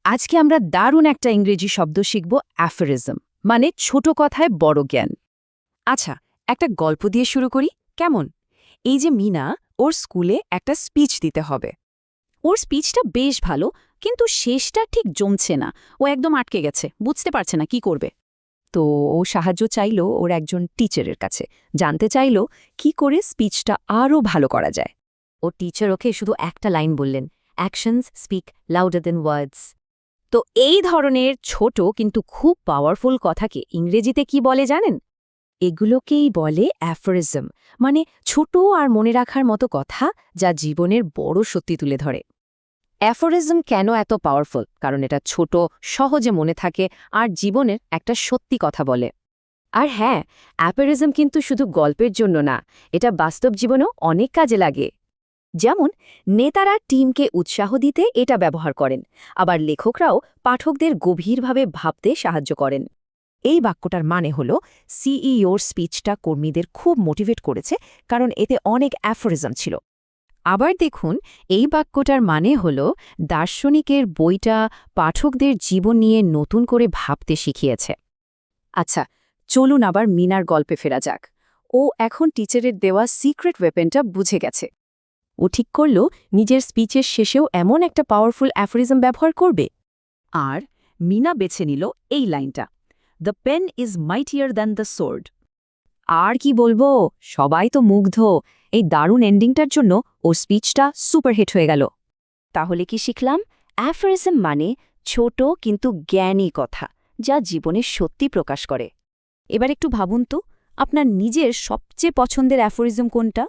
আজকে আমরা দারুণ একটা ইংরেজি শব্দ শিখব অ্যাফোরিজম, মানে ছোট কথায় বড় জ্ঞান। আচ্ছা, একটা গল্প দিয়ে শুরু করি কেমন? এই যে মিনা, ওর স্কুলে একটা স্পিচ দিতে হবে। ওর স্পিচটা বেশ ভালো, কিন্তু শেষটা ঠিক জমছে না। ও একদম আটকে গেছে, বুঝতে পারছে না কি করবে। তো ও সাহায্য চাইল ওর একজন টিচারের কাছে, জানতে চাইল কি করে স্পিচটা আরও ভালো করা যায়। ও টিচার ওকে শুধু একটা লাইন বললেন, অ্যাকশনস স্পিক লাউডার দেন ওয়ার্ডস। তো এই ধরনের ছোট কিন্তু খুব পাওয়ারফুল কথাকে ইংরেজিতে কি বলে জানেন? এগুলোকেই বলে অ্যাফোরিজম, মানে ছোট আর মনে রাখার মতো কথা যা জীবনের বড় সত্যি তুলে ধরে। অ্যাফোরিজম কেন এত পাওয়ারফুল? কারণ এটা ছোট, সহজে মনে থাকে আর জীবনের একটা সত্যি কথা বলে। আর হ্যাঁ, অ্যাফোরিজম কিন্তু শুধু গল্পের জন্য না, এটা বাস্তব জীবনেও অনেক কাজে লাগে। যেমন নেতারা টিমকে উৎসাহ দিতে এটা ব্যবহার করেন, আবার লেখকরাও পাঠকদের গভীরভাবে ভাবতে সাহায্য করেন। এই বাক্যটার মানে হল সিইওর স্পিচটা কর্মীদের খুব মোটিভেট করেছে, কারণ এতে অনেক অ্যাফোরিজম ছিল। আবার দেখুন, এই বাক্যটার মানে হল দার্শনিকের বইটা পাঠকদের জীবন নিয়ে নতুন করে ভাবতে শিখিয়েছে। আচ্ছা, চলুন আবার মিনার গল্পে ফেরা যাক। ও এখন টিচারের দেওয়া সিক্রেট ওয়েপেনটা বুঝে গেছে। ও ঠিক করল নিজের স্পিচের শেষেও এমন একটা পাওয়ারফুল অ্যাফোরিজম ব্যবহার করবে। আর মিনা বেছে নিল এই লাইনটা, the pen is mightier than the sword. আর কি বলবো, সবাই তো মুগ্ধ। এই দারুণ এন্ডিংটার জন্য ও স্পিচটা সুপারহিট হয়ে গেল। তাহলে কি শিখলাম? অ্যাফোরিজম মানে ছোট কিন্তু জ্ঞানী কথা, যা জীবনের সত্যি প্রকাশ করে। এবার একটু ভাবুন তো, আপনার নিজের সবচেয়ে পছন্দের অ্যাফোরিজম কোনটা?